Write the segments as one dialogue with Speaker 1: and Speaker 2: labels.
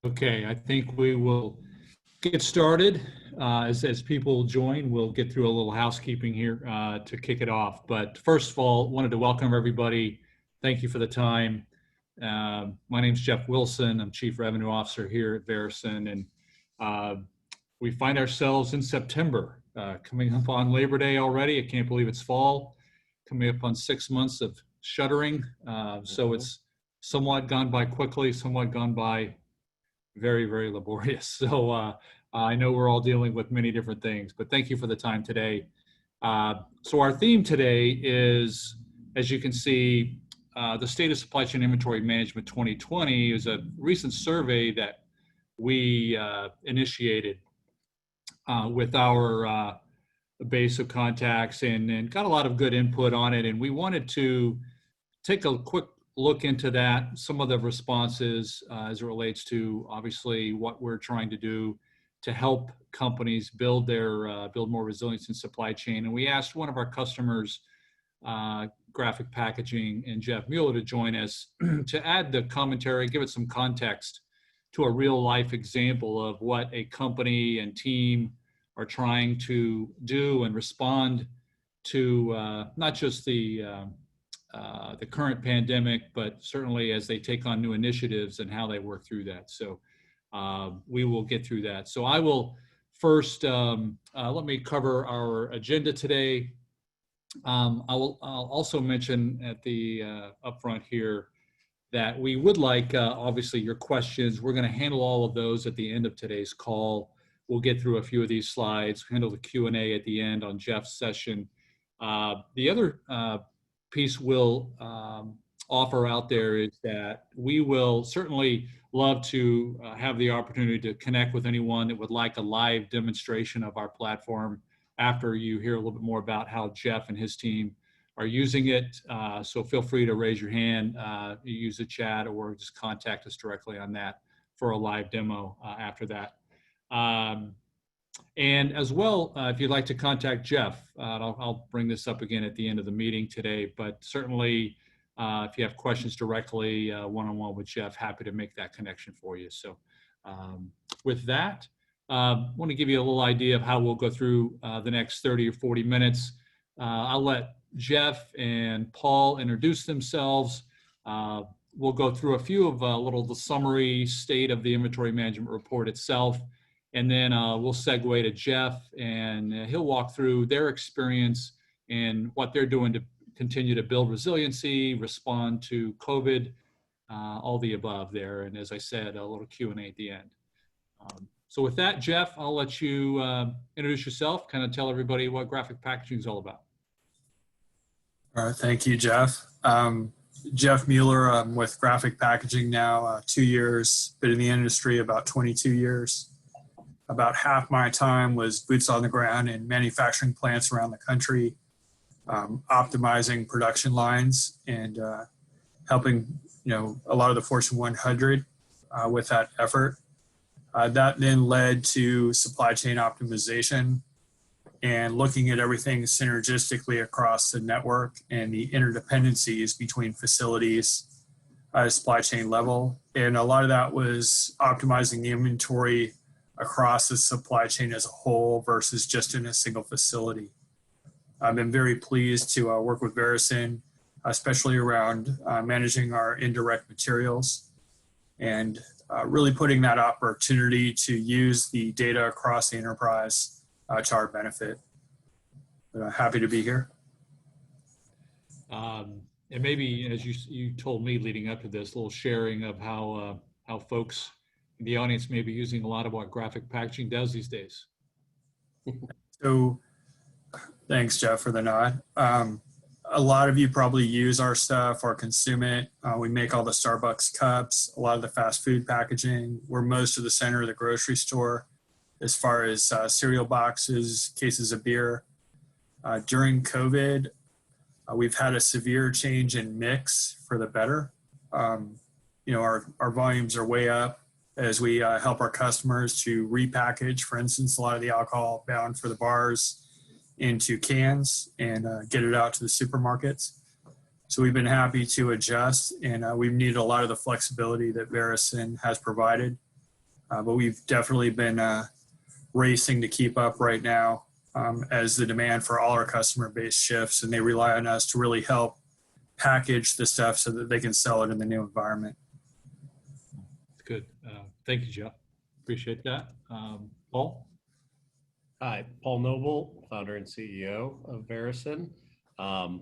Speaker 1: Okay, I think we will get started. As people join, we'll get through a little housekeeping here to kick it off. But first of all, wanted to welcome everybody. Thank you for the time. My name is Geoff Wilson. I'm Chief Revenue Officer here at Verison, and we find ourselves in September, coming up on Labor Day already. I can't believe it's fall, coming up on 6 months of shuttering. So it's somewhat gone by quickly, somewhat gone by very, very laborious. So I know we're all dealing with many different things, but thank you for the time today. So our theme today is, as you can see, the State of Supply Chain Inventory Management 2020 is a recent survey that we initiated with our base of contacts and got a lot of good input on it. And we wanted to take a quick look into that, some of the responses as it relates to obviously what we're trying to do to help companies build more resilience in supply chain. And we asked one of our customers, Graphic Packaging, and Geoff Mueller to join us to add the commentary, give it some context to a real life example of what a company and team are trying to do and respond to not just the current pandemic, but certainly as they take on new initiatives and how they work through that. So we will get through that. So I will first, let me cover our agenda today. I'll also mention at the upfront here that we would like, obviously, your questions. We're going to handle all of those at the end of today's call. We'll get through a few of these slides, handle the Q&A at the end on Geoff's session. The other piece we'll offer out there is that we will certainly love to have the opportunity to connect with anyone that would like a live demonstration of our platform after you hear a little bit more about how Geoff and his team are using it. So feel free to raise your hand, use the chat, or just contact us directly on that for a live demo after that. And as well, if you'd like to contact Geoff, I'll bring this up again at the end of the meeting today, but certainly if you have questions directly one-on-one with Geoff, happy to make that connection for you. So with that, I want to give you a little idea of how we'll go through the next 30 or 40 minutes. I'll let Geoff and Paul introduce themselves. We'll go through a few of the summary state of the inventory management report itself. And then we'll segue to Geoff, and he'll walk through their experience and what they're doing to continue to build resiliency, respond to COVID, all the above there. And as I said, a little Q&A at the end. So with that, Geoff, I'll let you introduce yourself, kind of tell everybody what Graphic Packaging is all about.
Speaker 2: All right, thank you, Geoff. Geoff Mueller, I'm with Graphic Packaging now, 2 years, been in the industry about 22 years. About half my time was boots on the ground in manufacturing plants around the country, optimizing production lines and helping a lot of the Fortune 100 with that effort. That then led to supply chain optimization and looking at everything synergistically across the network and the interdependencies between facilities at a supply chain level. And a lot of that was optimizing the inventory across the supply chain as a whole versus just in a single facility. I've been very pleased to work with Verison, especially around managing our indirect materials and really putting that opportunity to use the data across the enterprise to our benefit. Happy to be here.
Speaker 1: And maybe, as you told me leading up to this, a little sharing of how folks in the audience may be using a lot of what Graphic Packaging does these days.
Speaker 2: So thanks, Geoff, for the nod. A lot of you probably use our stuff or consume it. We make all the Starbucks cups, a lot of the fast food packaging. We're most of the center of the grocery store as far as cereal boxes, cases of beer. During COVID, we've had a severe change in mix for the better. Our volumes are way up as we help our customers to repackage, for instance, a lot of the alcohol bound for the bars into cans and get it out to the supermarkets. So we've been happy to adjust, and we've needed a lot of the flexibility that Verison has provided but we've definitely been racing to keep up right now as the demand for all our customer base shifts, and they rely on us to really help package the stuff so that they can sell it in the new environment.
Speaker 1: Good. Thank you, Geoff. Appreciate that. Paul?
Speaker 3: Hi, Paul Noble, founder and CEO of Verison.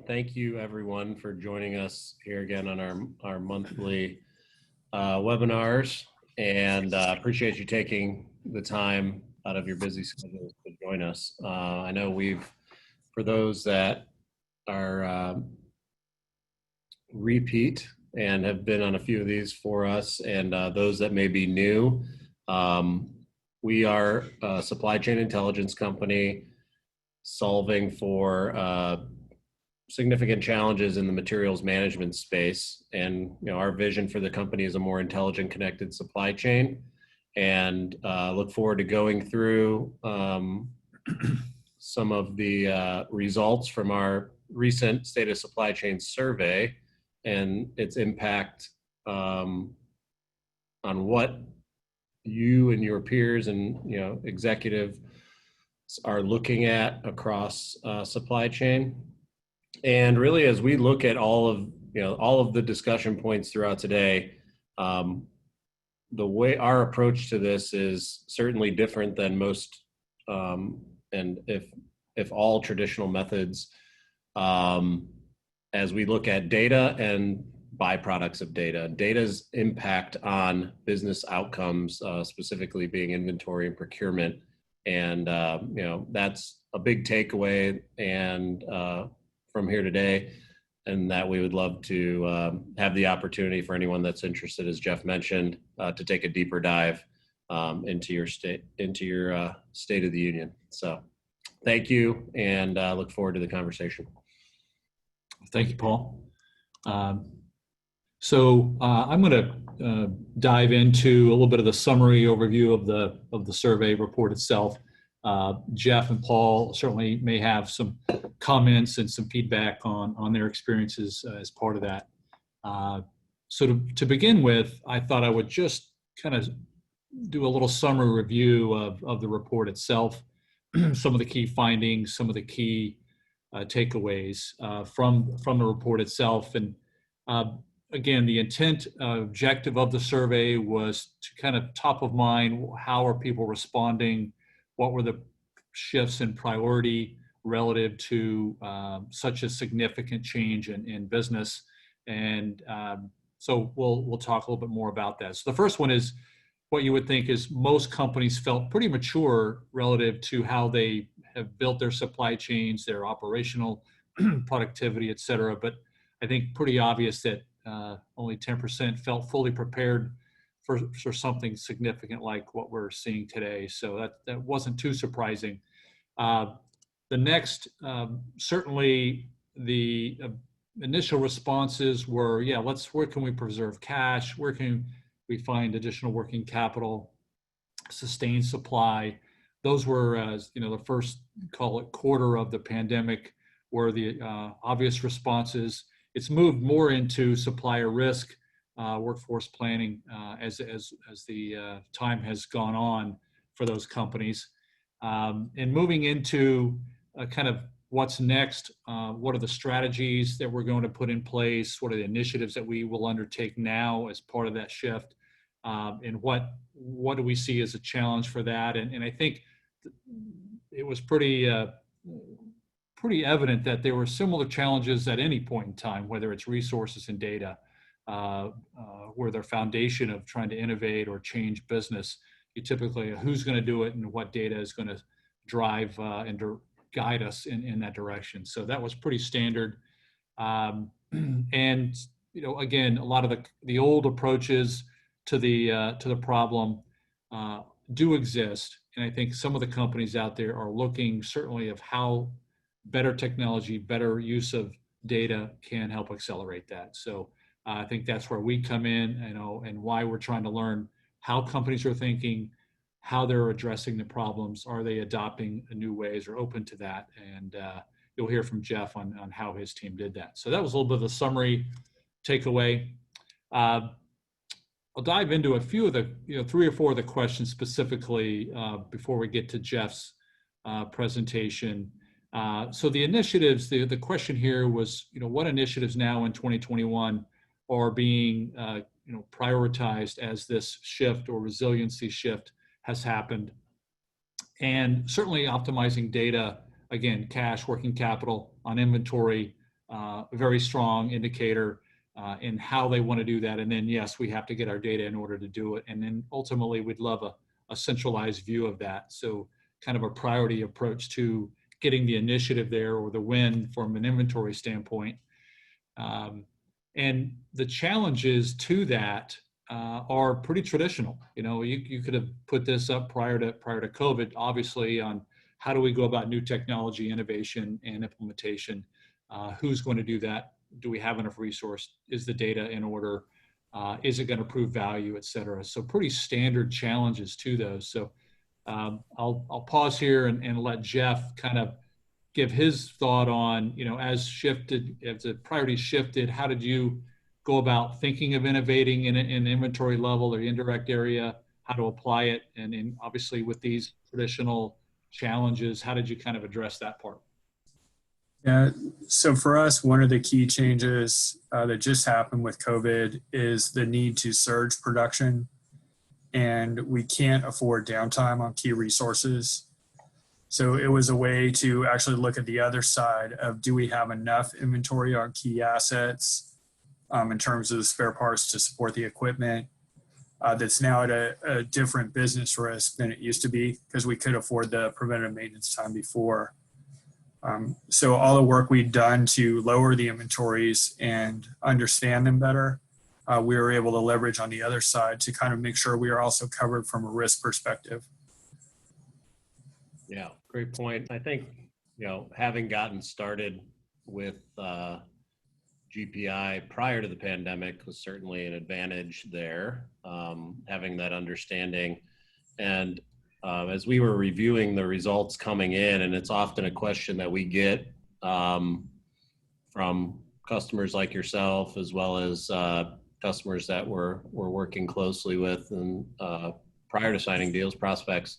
Speaker 3: Thank you everyone for joining us here again on our monthly webinars, and appreciate you taking the time out of your busy schedules to join us. I know for those that are repeat and have been on a few of these for us, and those that may be new, we are a supply chain intelligence company solving for significant challenges in the materials management space. And our vision for the company is a more intelligent, connected supply chain. And look forward to going through some of the results from our recent State of Supply Chain survey and its impact on what you and your peers and executive are looking at across supply chain. And really, as we look at all of the discussion points throughout today, the way our approach to this is certainly different than most, and if all traditional methods, as we look at data and byproducts of data's impact on business outcomes, specifically being inventory and procurement. And that's a big takeaway and from here today, and that we would love to have the opportunity for anyone that's interested, as Geoff mentioned, to take a deeper dive into your State of the Union. So thank you, and look forward to the conversation.
Speaker 1: Thank you, Paul. So I'm going to dive into a little bit of the summary overview of the survey report itself. Geoff and Paul certainly may have some comments and some feedback on their experiences as part of that. So to begin with, I thought I would just kind of do a little summary review of the report itself, some of the key findings, some of the key takeaways from the report itself. And again, the intent, objective of the survey was to kind of top of mind, how are people responding? What were the shifts in priority relative to such a significant change in business? And so we'll talk a little bit more about that. So the first one is what you would think is most companies felt pretty mature relative to how they have built their supply chains, their operational productivity, et cetera. But I think pretty obvious that only 10% felt fully prepared for something significant like what we're seeing today. So that wasn't too surprising. The next, certainly the initial responses were, yeah, where can we preserve cash? Where can we find additional working capital, sustain supply? Those were, the first, call it quarter of the pandemic, were the obvious responses. It's moved more into supplier risk, workforce planning as the time has gone on for those companies. And moving into kind of what's next, what are the strategies that we're going to put in place? What are the initiatives that we will undertake now as part of that shift? And what do we see as a challenge for that? And I think it was pretty evident that there were similar challenges at any point in time, whether it's resources and data, where their foundation of trying to innovate or change business. You typically, who's going to do it and what data is going to drive and guide us in that direction. So that was pretty standard. And again, a lot of the old approaches to the problem do exist, and I think some of the companies out there are looking certainly of how better technology, better use of data can help accelerate that. So I think that's where we come in, and why we're trying to learn how companies are thinking, how they're addressing the problems. Are they adopting new ways or open to that? And you'll hear from Geoff on how his team did that. So that was a little bit of a summary takeaway. I'll dive into a few of the, 3 or 4 of the questions specifically before we get to Geoff's presentation. So the initiatives, the question here was, what initiatives now in 2021 are being, prioritized as this shift or resiliency shift has happened? And certainly optimizing data, again, cash, working capital on inventory, a very strong indicator in how they want to do that. And then, yes, we have to get our data in order to do it. And then ultimately, we'd love a centralized view of that. So kind of a priority approach to getting the initiative there or the win from an inventory standpoint. And the challenges to that are pretty traditional. You could have put this up prior to COVID, obviously, on how do we go about new technology innovation and implementation. Who's going to do that? Do we have enough resource? Is the data in order? Is it going to prove value, et cetera? So pretty standard challenges to those. So I'll pause here and let Geoff kind of give his thought on, as the priorities shifted, how did you go about thinking of innovating in an inventory level or indirect area, how to apply it? And obviously with these traditional challenges, how did you kind of address that part?
Speaker 2: Yeah, so for us, one of the key changes that just happened with COVID is the need to surge production, and we can't afford downtime on key resources. So it was a way to actually look at the other side of, do we have enough inventory on key assets in terms of the spare parts to support the equipment that's now at a different business risk than it used to be, because we could afford the preventive maintenance time before. So all the work we'd done to lower the inventories and understand them better, we were able to leverage on the other side to kind of make sure we are also covered from a risk perspective.
Speaker 3: Yeah, great point. I think, having gotten started with GPI prior to the pandemic was certainly an advantage there, having that understanding. And as we were reviewing the results coming in, and it's often a question that we get from customers like yourself, as well as customers that we're working closely with and prior to signing deals, prospects,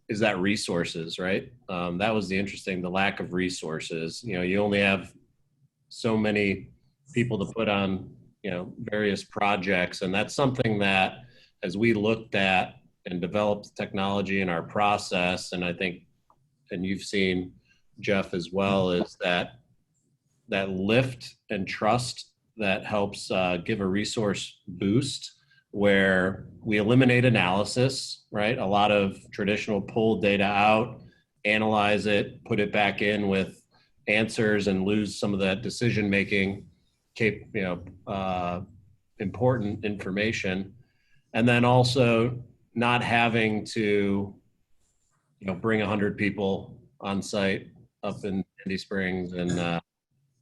Speaker 3: is that resources, right? That was the lack of resources. You only have so many people to put on, various projects. And that's something that, as we looked at and developed technology in our process, and I think, and you've seen, Geoff, as well, is that lift and trust that helps give a resource boost, where we eliminate analysis, right? A lot of traditional pull data out, analyze it, put it back in with answers, and lose some of that decision-making, important information. And then also not having to, bring 100 people on site up in Sandy Springs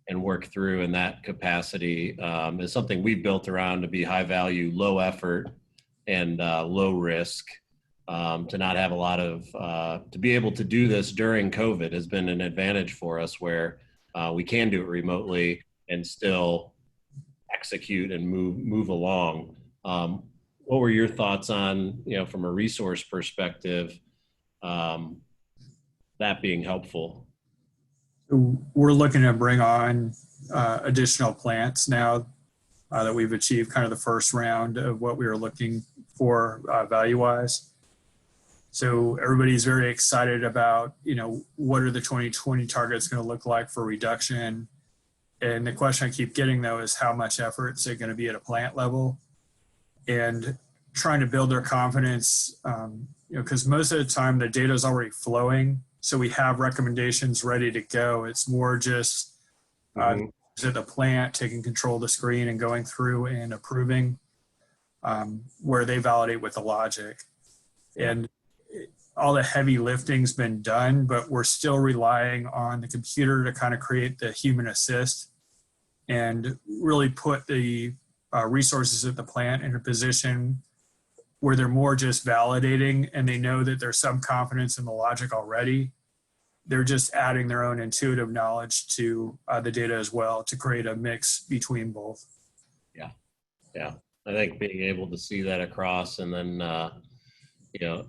Speaker 3: and work through in that capacity is something we built around to be high value, low effort, and low risk. To not have a lot of, to be able to do this during COVID has been an advantage for us, where we can do it remotely and still execute and move along. What were your thoughts on, from a resource perspective, that being helpful?
Speaker 2: We're looking to bring on additional plants now that we've achieved kind of the first round of what we were looking for value-wise. So everybody's very excited about, what are the 2020 targets going to look like for reduction? And the question I keep getting, though, is how much effort is it going to be at a plant level? And trying to build their confidence, because most of the time the data is already flowing. So we have recommendations ready to go. It's more just at the plant taking control of the screen and going through and approving, where they validate with the logic. And all the heavy lifting's been done, but we're still relying on the computer to kind of create the human assist and really put the resources at the plant in a position where they're more just validating, and they know that there's some confidence in the logic already. They're just adding their own intuitive knowledge to the data as well to create a mix between both.
Speaker 3: Yeah. I think being able to see that across and then,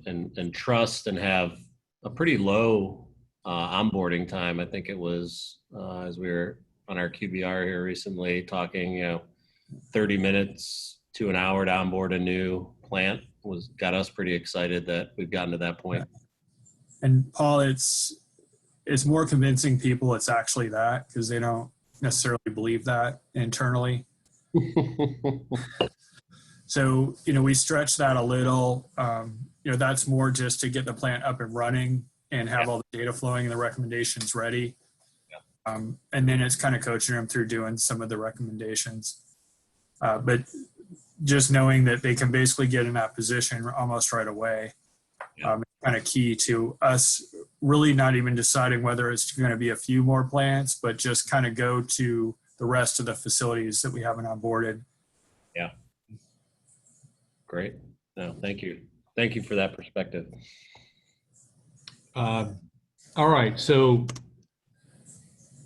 Speaker 3: and trust and have a pretty low onboarding time. I think it was, as we were on our QBR here recently talking, 30 minutes to an hour to onboard a new plant got us pretty excited that we've gotten to that point.
Speaker 2: And Paul, it's more convincing people it's actually that, because they don't necessarily believe that internally. So, we stretch that a little. That's more just to get the plant up and running and have all the data flowing and the recommendations ready. And then it's kind of coaching them through doing some of the recommendations. But just knowing that they can basically get in that position almost right away, kind of key to us really not even deciding whether it's going to be a few more plants, but just kind of go to the rest of the facilities that we haven't onboarded.
Speaker 3: Yeah. Great. No, thank you. Thank you for that perspective.
Speaker 1: All right. So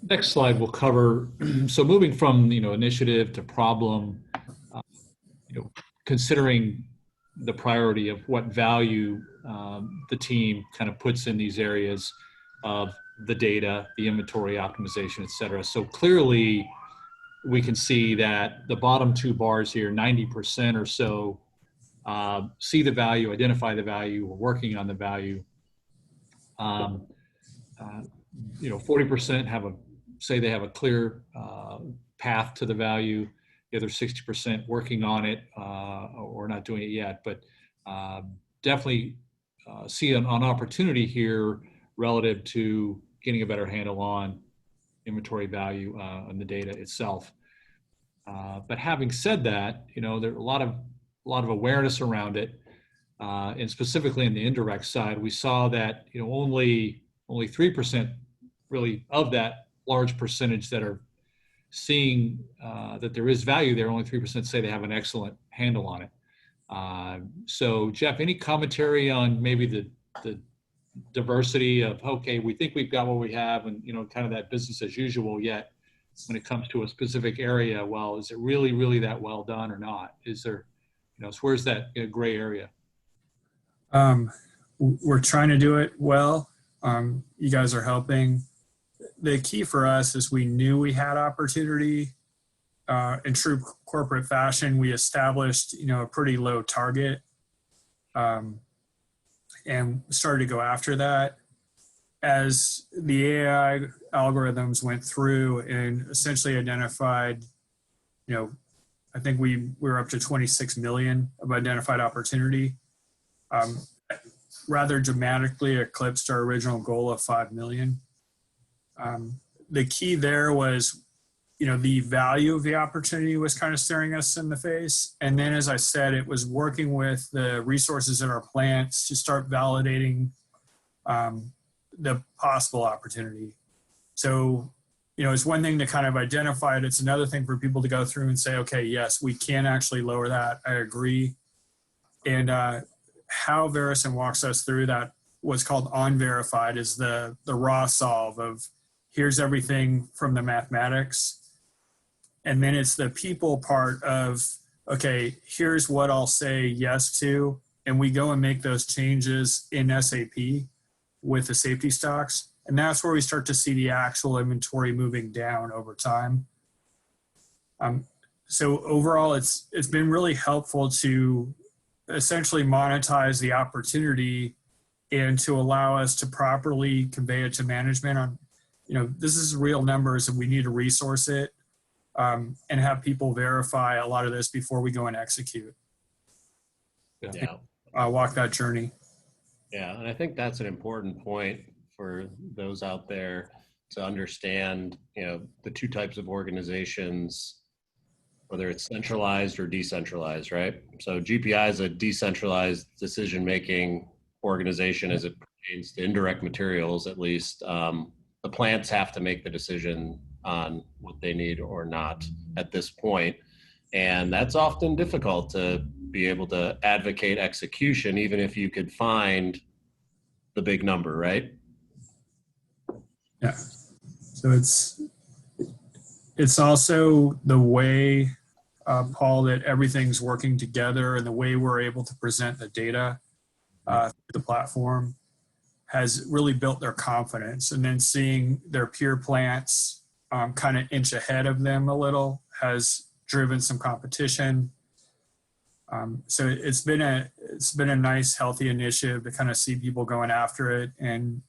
Speaker 1: next slide will cover, so moving from, initiative to problem, considering the priority of what value the team kind of puts in these areas of the data, the inventory optimization, et cetera. So clearly we can see that the bottom two bars here, 90% or so, see the value, identify the value, we're working on the value. 40% say they have a clear path to the value. The other 60% working on it or not doing it yet, but definitely see an opportunity here relative to getting a better handle on inventory value and the data itself. But having said that, there's a lot of awareness around it, and specifically in the indirect side, we saw that only 3% really of that large percentage that are seeing that there is value there. Only 3% say they have an excellent handle on it. So Geoff, any commentary on maybe the diversity of, okay, we think we've got what we have, and kind of that business as usual, yet when it comes to a specific area, well, is it really that well done or not? Is there, so where's that gray area?
Speaker 2: We're trying to do it well. You guys are helping. The key for us is we knew we had opportunity. In true corporate fashion, we established, a pretty low target, and started to go after that. As the AI algorithms went through and essentially identified, I think we were up to 26 million of identified opportunity, rather dramatically eclipsed our original goal of 5 million. The key there was, the value of the opportunity was kind of staring us in the face. And then, as I said, it was working with the resources in our plants to start validating the possible opportunity. So, it's one thing to kind of identify it. It's another thing for people to go through and say, okay, yes, we can actually lower that. I agree. And how Verison walks us through that, what's called unverified, is the raw solve of here's everything from the mathematics. And then it's the people part of, okay, here's what I'll say yes to. And we go and make those changes in SAP with the safety stocks. And that's where we start to see the actual inventory moving down over time. So overall, it's been really helpful to essentially monetize the opportunity and to allow us to properly convey it to management on, this is real numbers and we need to resource it, and have people verify a lot of this before we go and execute.
Speaker 3: Yeah.
Speaker 2: Walk that journey.
Speaker 3: Yeah, and I think that's an important point for those out there to understand, the two types of organizations, whether it's centralized or decentralized, right? So GPI is a decentralized decision-making organization as it pertains to indirect materials, at least. The plants have to make the decision on what they need or not at this point. And that's often difficult to be able to advocate execution, even if you could find the big number, right?
Speaker 2: Yeah. So it's also the way Paul, that everything's working together, and the way we're able to present the data through the platform has really built their confidence. And then seeing their peer plants kind of inch ahead of them a little has driven some competition. So it's been a nice, healthy initiative to kind of see people going after it and,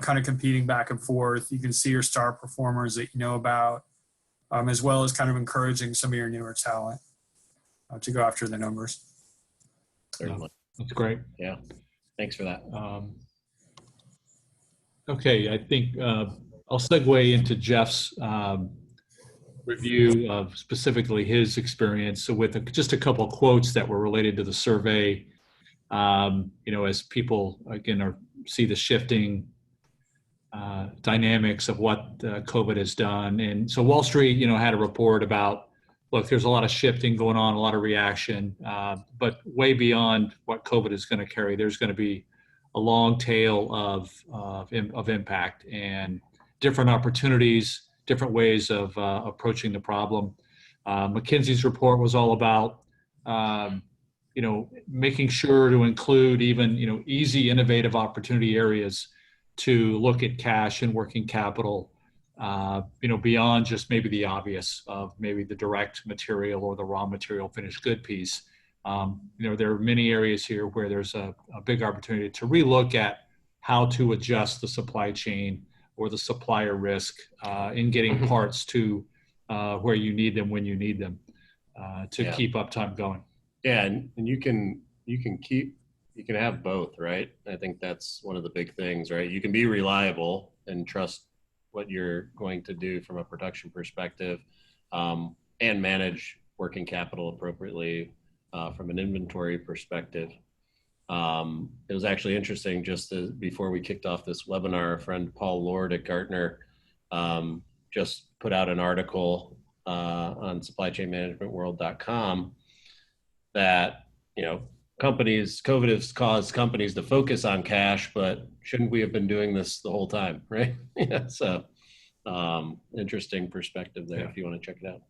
Speaker 2: kind of competing back and forth. You can see your star performers that you know about, as well as kind of encouraging some of your newer talent to go after the numbers.
Speaker 3: Certainly.
Speaker 1: That's great.
Speaker 3: Yeah. Thanks for that.
Speaker 1: Okay, I think I'll segue into Geoff's review of specifically his experience. So with just a couple of quotes that were related to the survey, as people, again, see the shifting dynamics of what COVID has done. And so Wall Street, had a report about, look, there's a lot of shifting going on, a lot of reaction, but way beyond what COVID is going to carry, there's going to be a long tail of impact and different opportunities, different ways of approaching the problem. McKinsey's report was all about, making sure to include even, easy, innovative opportunity areas to look at cash and working capital, beyond just maybe the obvious of maybe the direct material or the raw material finished good piece. There are many areas here where there's a big opportunity to relook at how to adjust the supply chain or the supplier risk in getting parts to where you need them when you need them to keep uptime going.
Speaker 3: Yeah, and you can have both, right? I think that's one of the big things, right? You can be reliable and trust what you're going to do from a production perspective, and manage working capital appropriately from an inventory perspective. It was actually interesting, before we kicked off this webinar, our friend Paul Lord at Gartner just put out an article on supplychainmanagementworld.com that, COVID has caused companies to focus on cash, but shouldn't we have been doing this the whole time, right? So interesting perspective there if you want to check it out.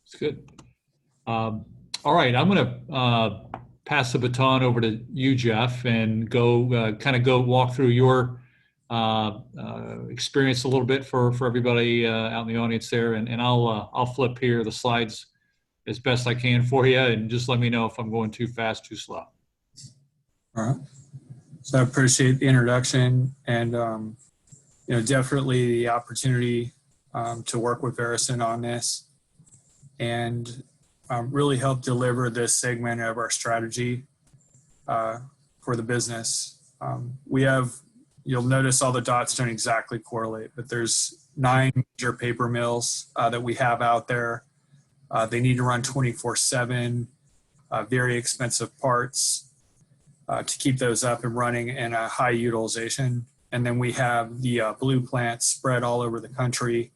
Speaker 1: It's good. All right, I'm going to pass the baton over to you, Geoff, and go walk through your experience a little bit for everybody out in the audience there, and I'll flip here the slides as best I can for you, and just let me know if I'm going too fast, too slow.
Speaker 2: All right. So I appreciate the introduction and, definitely the opportunity to work with Verison on this and really help deliver this segment of our strategy for the business. You'll notice all the dots don't exactly correlate, but there's 9 major paper mills that we have out there. They need to run 24/7, very expensive parts to keep those up and running and a high utilization. And then we have the blue plants spread all over the country.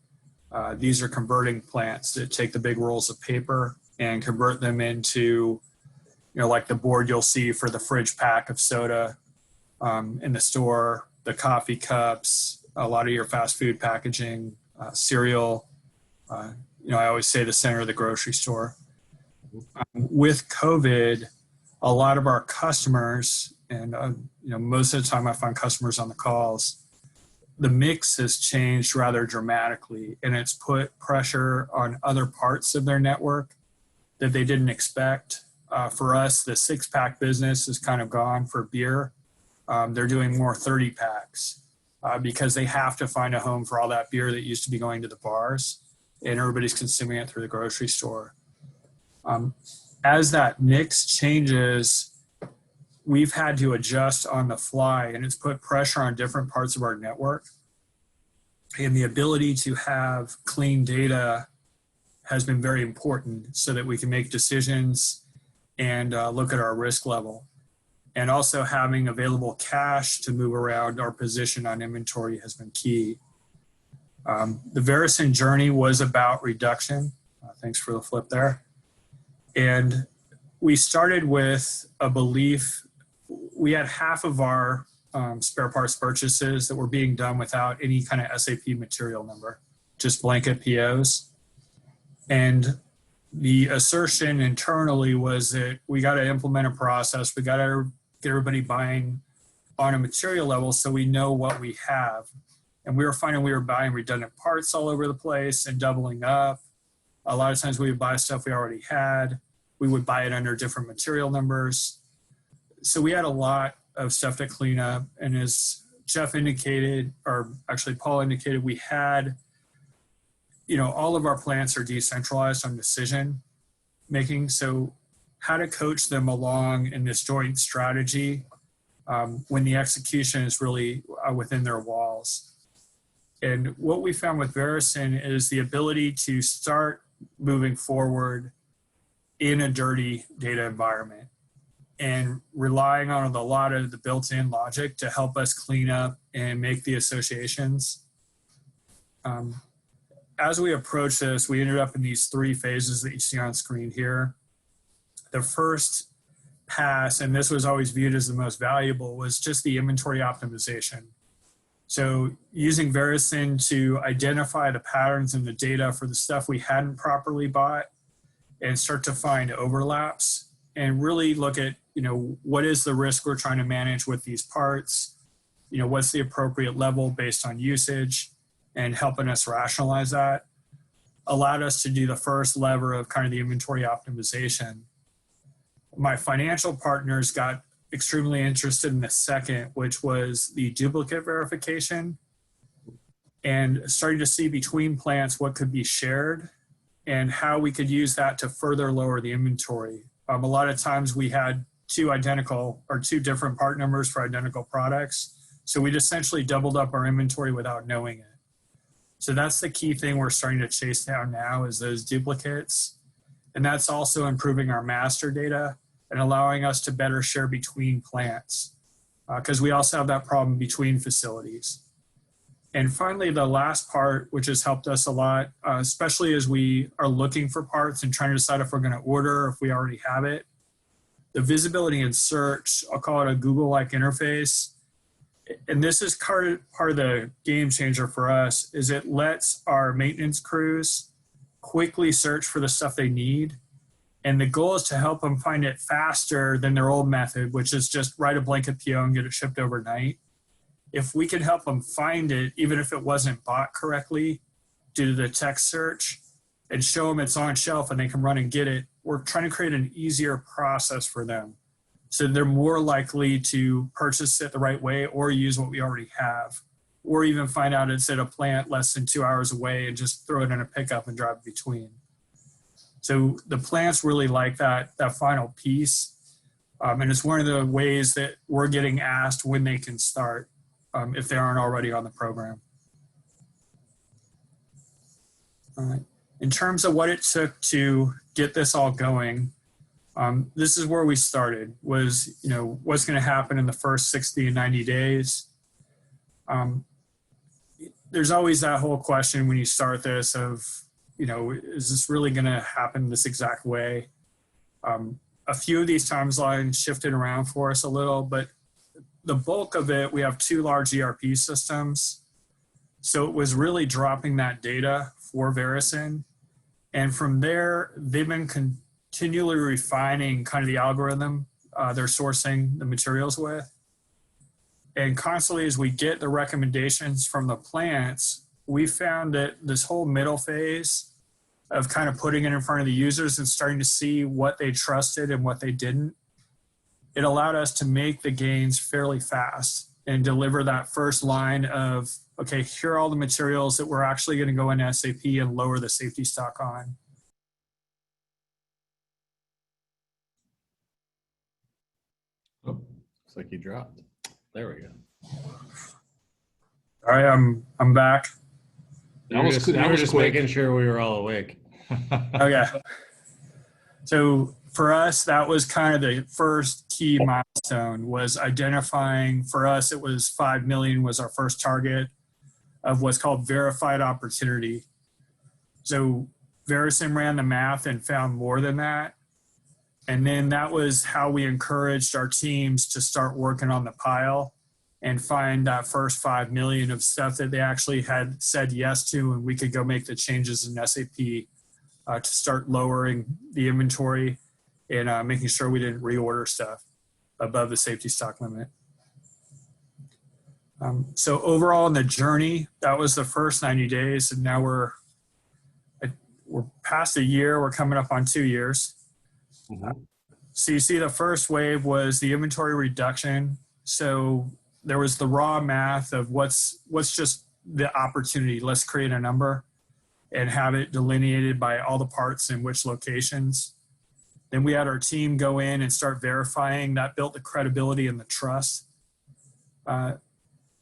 Speaker 2: These are converting plants that take the big rolls of paper and convert them into, like the board you'll see for the fridge pack of soda in the store, the coffee cups, a lot of your fast food packaging, cereal. I always say the center of the grocery store. With COVID, a lot of our customers, and most of the time I find customers on the calls, the mix has changed rather dramatically, and it's put pressure on other parts of their network that they didn't expect. For us, the 6-pack business is kind of gone for beer. They're doing more 30 packs because they have to find a home for all that beer that used to be going to the bars, and everybody's consuming it through the grocery store. As that mix changes, we've had to adjust on the fly, and it's put pressure on different parts of our network. And the ability to have clean data has been very important so that we can make decisions and look at our risk level. And also having available cash to move around our position on inventory has been key. The Verison journey was about reduction. Thanks for the flip there. And we started with a belief. We had half of our spare parts purchases that were being done without any kind of SAP material number, just blanket POs. And the assertion internally was that we got to implement a process. We got to get everybody buying on a material level so we know what we have. And we were finding we were buying redundant parts all over the place and doubling up. A lot of times we would buy stuff we already had. We would buy it under different material numbers. So we had a lot of stuff to clean up. And as Geoff indicated, or actually Paul indicated, we had, all of our plants are decentralized on decision making. So how to coach them along in this joint strategy when the execution is really within their walls. And what we found with Verison is the ability to start moving forward in a dirty data environment and relying on a lot of the built-in logic to help us clean up and make the associations. As we approach this, we ended up in these 3 phases that you see on screen here. The first pass, and this was always viewed as the most valuable, was just the inventory optimization. So using Verison to identify the patterns in the data for the stuff we hadn't properly bought and start to find overlaps and really look at, what is the risk we're trying to manage with these parts? What's the appropriate level based on usage, and helping us rationalize that allowed us to do the first lever of kind of the inventory optimization. My financial partners got extremely interested in the second, which was the duplicate verification, and starting to see between plants what could be shared and how we could use that to further lower the inventory. A lot of times we had 2 different part numbers for identical products. So we'd essentially doubled up our inventory without knowing it. So that's the key thing we're starting to chase down now, is those duplicates. And that's also improving our master data and allowing us to better share between plants, because we also have that problem between facilities. And finally, the last part, which has helped us a lot, especially as we are looking for parts and trying to decide if we're going to order, if we already have it, the visibility and search, I'll call it a Google-like interface. And this is part of the game changer for us, is it lets our maintenance crews quickly search for the stuff they need. And the goal is to help them find it faster than their old method, which is just write a blanket PO and get it shipped overnight. If we could help them find it, even if it wasn't bought correctly, due to the text search, and show them it's on shelf and they can run and get it, we're trying to create an easier process for them. So they're more likely to purchase it the right way or use what we already have, or even find out it's at a plant less than 2 hours away and just throw it in a pickup and drive between. So the plants really like that final piece. And it's one of the ways that we're getting asked when they can start, if they aren't already on the program. All right. In terms of what it took to get this all going, this is where we started, was, what's going to happen in the first 60 and 90 days. There's always that whole question when you start this of, is this really going to happen this exact way? A few of these timelines shifted around for us a little, but the bulk of it, we have 2 large ERP systems. So it was really dropping that data for Verison. And from there, they've been continually refining kind of the algorithm they're sourcing the materials with. And constantly, as we get the recommendations from the plants, we found that this whole middle phase of kind of putting it in front of the users and starting to see what they trusted and what they didn't, it allowed us to make the gains fairly fast and deliver that first line of, okay, here are all the materials that we're actually going to go in SAP and lower the safety stock on.
Speaker 3: Oh, looks like you dropped. There we go.
Speaker 2: All right, I'm back.
Speaker 3: That was just
Speaker 1: quick.
Speaker 3: making sure we were all awake.
Speaker 2: Okay. So for us, that was kind of the first key milestone, was identifying, for us, it was 5 million was our first target of what's called verified opportunity. So Verison ran the math and found more than that. And then that was how we encouraged our teams to start working on the pile and find that first 5 million of stuff that they actually had said yes to, and we could go make the changes in SAP to start lowering the inventory and making sure we didn't reorder stuff above the safety stock limit. So overall in the journey, that was the first 90 days, and now we're past a year. We're coming up on 2 years.
Speaker 3: Mhm.
Speaker 2: So you see the first wave was the inventory reduction. So there was the raw math of what's just the opportunity. Let's create a number and have it delineated by all the parts in which locations. Then we had our team go in and start verifying. That built the credibility and the trust. And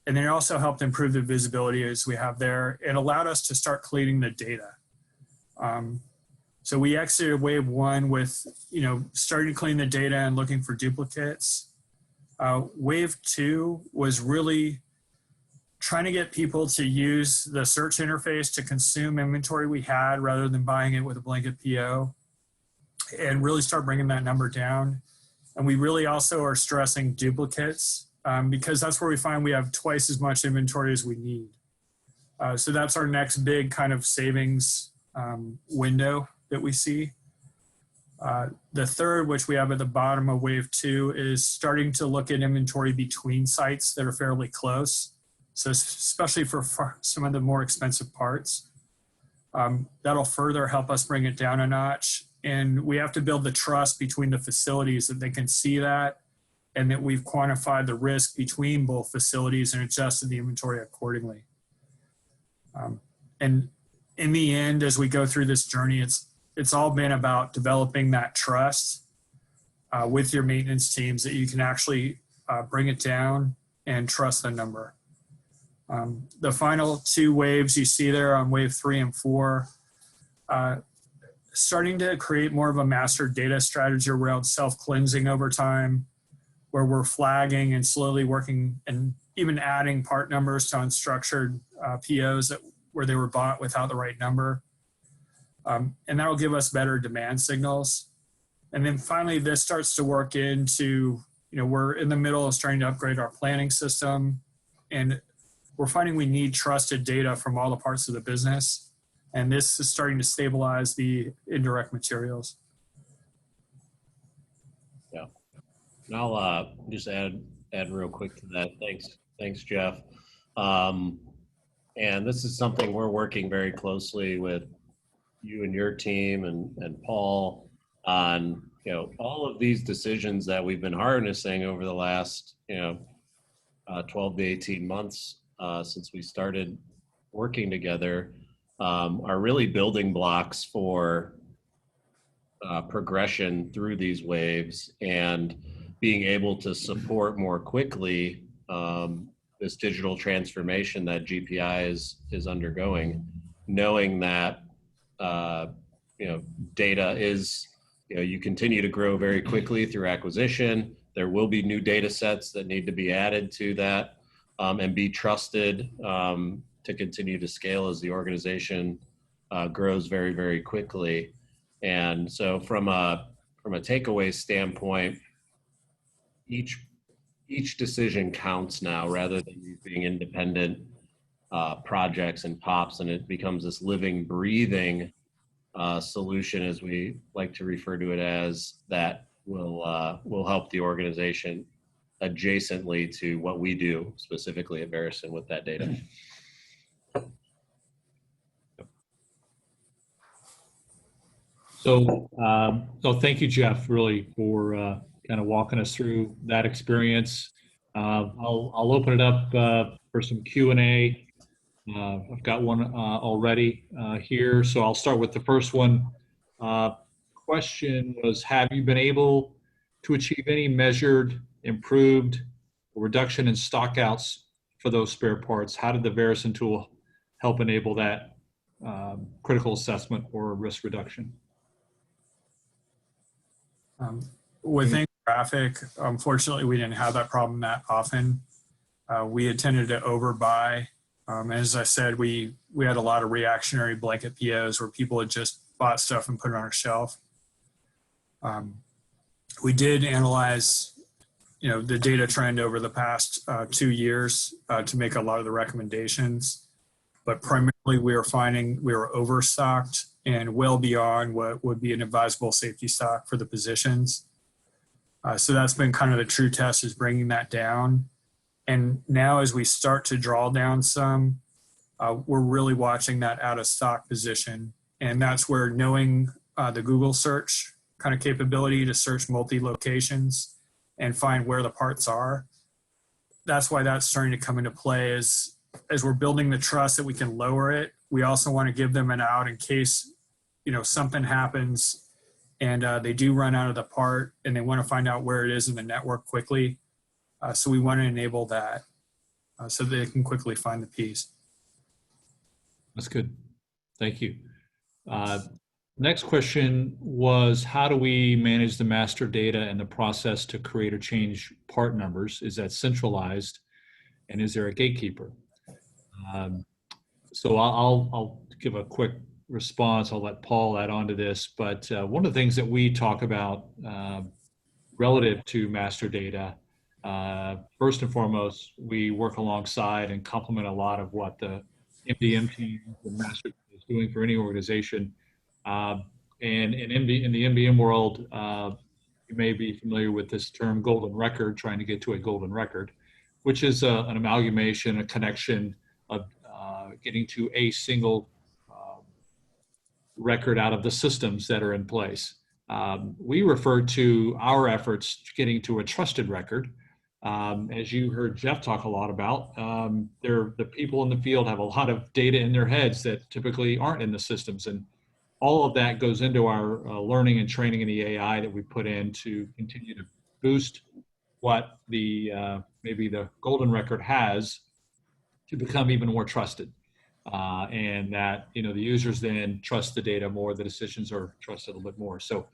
Speaker 2: then it also helped improve the visibility as we have there. It allowed us to start cleaning the data. So we exited wave 1 with, starting to clean the data and looking for duplicates. Wave 2 was really trying to get people to use the search interface to consume inventory we had rather than buying it with a blanket PO, and really start bringing that number down. And we really also are stressing duplicates because that's where we find we have twice as much inventory as we need. So that's our next big kind of savings window that we see. The third, which we have at the bottom of wave 2, is starting to look at inventory between sites that are fairly close. So especially for some of the more expensive parts, that'll further help us bring it down a notch. And we have to build the trust between the facilities that they can see that, and that we've quantified the risk between both facilities and adjusted the inventory accordingly. And in the end, as we go through this journey, it's all been about developing that trust with your maintenance teams that you can actually bring it down and trust the number. The final 2 waves you see there on wave 3 and 4, starting to create more of a master data strategy around self-cleansing over time, where we're flagging and slowly working and even adding part numbers to unstructured POs where they were bought without the right number. And that'll give us better demand signals. And then finally, this starts to work into, we're in the middle of starting to upgrade our planning system, and we're finding we need trusted data from all the parts of the business. And this is starting to stabilize the indirect materials.
Speaker 3: Yeah. And I'll just add real quick to that. Thanks, Geoff. And this is something we're working very closely with you and your team and Paul on, all of these decisions that we've been harnessing over the last, 12 to 18 months since we started working together, are really building blocks for progression through these waves and being able to support more quickly this digital transformation that GPI is undergoing, knowing that data is, you continue to grow very quickly through acquisition. There will be new data sets that need to be added to that and be trusted to continue to scale as the organization grows very, very quickly. And so from a takeaway standpoint, each decision counts now rather than these being independent projects and pops, and it becomes this living, breathing solution, as we like to refer to it as, that will help the organization adjacently to what we do specifically at Verison with that data.
Speaker 1: So thank you, Geoff, really, for kind of walking us through that experience. I'll open it up for some Q&A. I've got one already here, so I'll start with the first one. Question was, have you been able to achieve any measured, improved reduction in stockouts for those spare parts? How did the Verison tool help enable that critical assessment or risk reduction?
Speaker 2: Within graphic, unfortunately, we didn't have that problem that often. We had tended to overbuy. As I said, we had a lot of reactionary blanket POs where people had just bought stuff and put it on a shelf. We did analyze, the data trend over the past 2 years to make a lot of the recommendations. but primarily we were finding we were overstocked and well beyond what would be an advisable safety stock for the positions. So that's been kind of the true test, is bringing that down. And now as we start to draw down some, we're really watching that out of stock position. And that's where knowing the Google search kind of capability to search multi-locations and find where the parts are, that's why that's starting to come into play. As we're building the trust that we can lower it, we also want to give them an out in case, something happens and they do run out of the part and they want to find out where it is in the network quickly. So we want to enable that so they can quickly find the piece.
Speaker 1: That's good. Thank you. Next question was, how do we manage the master data and the process to create or change part numbers? Is that centralized? And is there a gatekeeper? So I'll give a quick response. I'll let Paul add on to this. But one of the things that we talk about relative to master data, first and foremost, we work alongside and complement a lot of what the MDM team, the master data, is doing for any organization. And in the MDM world, you may be familiar with this term golden record, trying to get to a golden record, which is an amalgamation, a connection of getting to a single record out of the systems that are in place. We refer to our efforts getting to a trusted record. As you heard Geoff talk a lot about, the people in the field have a lot of data in their heads that typically aren't in the systems. And all of that goes into our learning and training in the AI that we put in to continue to boost what the maybe the golden record has to become even more trusted. And that, the users then trust the data more, the decisions are trusted a little bit more. So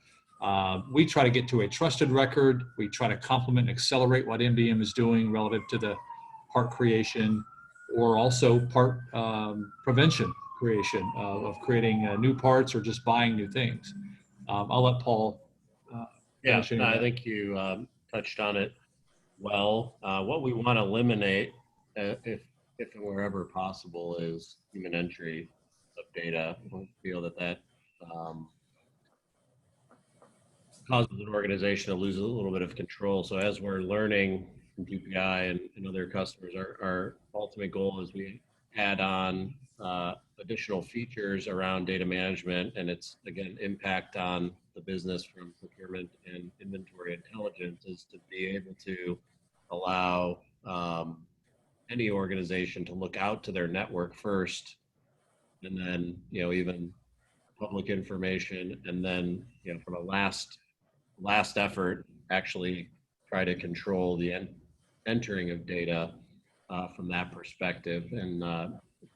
Speaker 1: we try to get to a trusted record. We try to complement and accelerate what MDM is doing relative to the part creation, or also part prevention creation of creating new parts or just buying new things. I'll let Paul.
Speaker 3: I think you touched on it well. What we want to eliminate, if and wherever possible, is human entry of data. We feel that causes an organization to lose a little bit of control. So as we're learning from TPI and other customers, our ultimate goal is we add on additional features around data management and its, again, impact on the business from procurement and inventory intelligence, is to be able to allow any organization to look out to their network first, and then, even public information, and then, from a last effort, actually try to control the entering of data from that perspective. And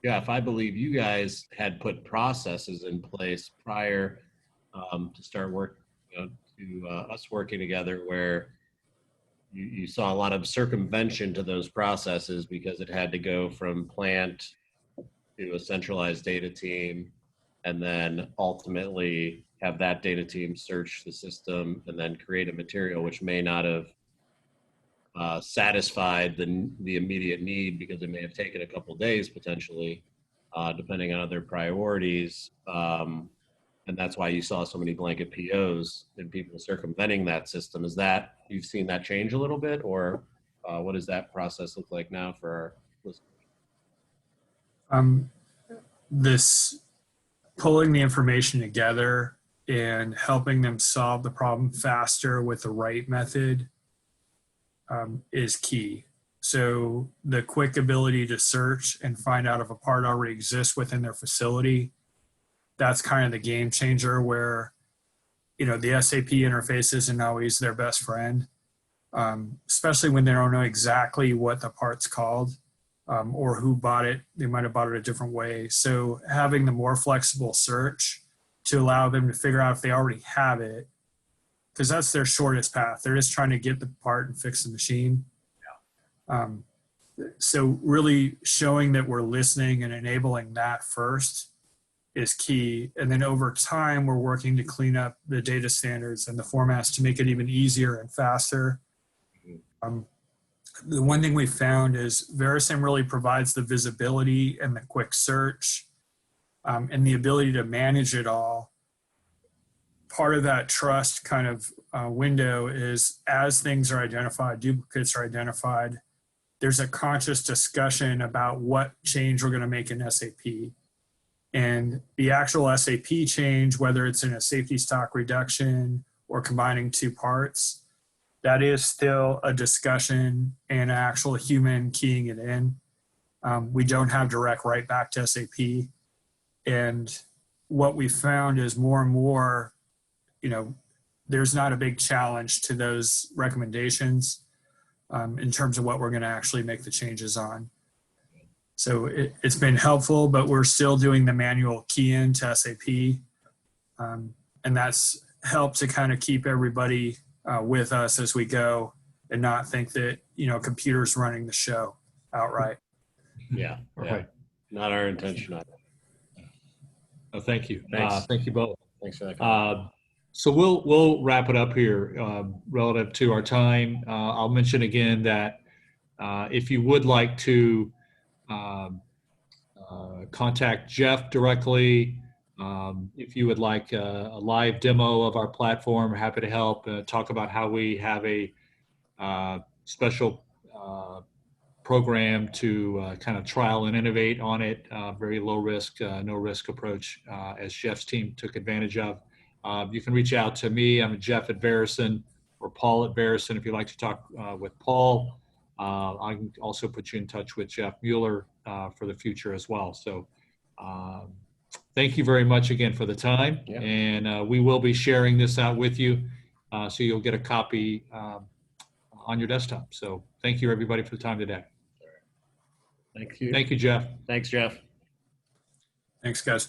Speaker 3: Geoff, I believe you guys had put processes in place prior to start us working together, where you saw a lot of circumvention to those processes because it had to go from plant to a centralized data team, and then ultimately have that data team search the system and then create a material which may not have satisfied the immediate need, because it may have taken a couple days potentially, depending on other priorities. And that's why you saw so many blanket POs and people circumventing that system. Is that, you've seen that change a little bit, or what does that process look like now for our listeners?
Speaker 2: This pulling the information together and helping them solve the problem faster with the right method is key. So the quick ability to search and find out if a part already exists within their facility, that's kind of the game changer, where, the SAP interface isn't always their best friend, especially when they don't know exactly what the part's called or who bought it. They might have bought it a different way. So having the more flexible search to allow them to figure out if they already have it, because that's their shortest path. They're just trying to get the part and fix the machine. So really showing that we're listening and enabling that first is key. And then over time, we're working to clean up the data standards and the formats to make it even easier and faster. the one thing we found is Verison really provides the visibility and the quick search and the ability to manage it all. Part of that trust kind of window is as things are identified, duplicates are identified, there's a conscious discussion about what change we're going to make in SAP. And the actual SAP change, whether it's in a safety stock reduction or combining two parts, that is still a discussion and an actual human keying it in. We don't have direct write back to SAP. And what we found is more and more, there's not a big challenge to those recommendations in terms of what we're going to actually make the changes on. So it's been helpful, but we're still doing the manual key in to SAP. And that's helped to kind of keep everybody with us as we go and not think that, computers running the show outright.
Speaker 3: Yeah.
Speaker 1: Right.
Speaker 3: Not our intention.
Speaker 1: Oh, thank you.
Speaker 3: Thanks.
Speaker 1: Thank you both.
Speaker 3: Thanks for that.
Speaker 1: So we'll wrap it up here relative to our time. I'll mention again that if you would like to contact Geoff directly, if you would like a live demo of our platform, we're happy to help talk about how we have a special program to kind of trial and innovate on it. Very low risk, no risk approach as Geoff's team took advantage of. You can reach out to me. I'm Geoff at Verison or Paul at Verison if you'd like to talk with Paul. I can also put you in touch with Geoff Mueller for the future as well. So thank you very much again for the time.
Speaker 3: Yeah.
Speaker 1: And we will be sharing this out with you so you'll get a copy on your desktop. So thank you everybody for the time today.
Speaker 3: Thank you.
Speaker 1: Thank you, Geoff.
Speaker 3: Thanks, Geoff.
Speaker 2: Thanks, guys.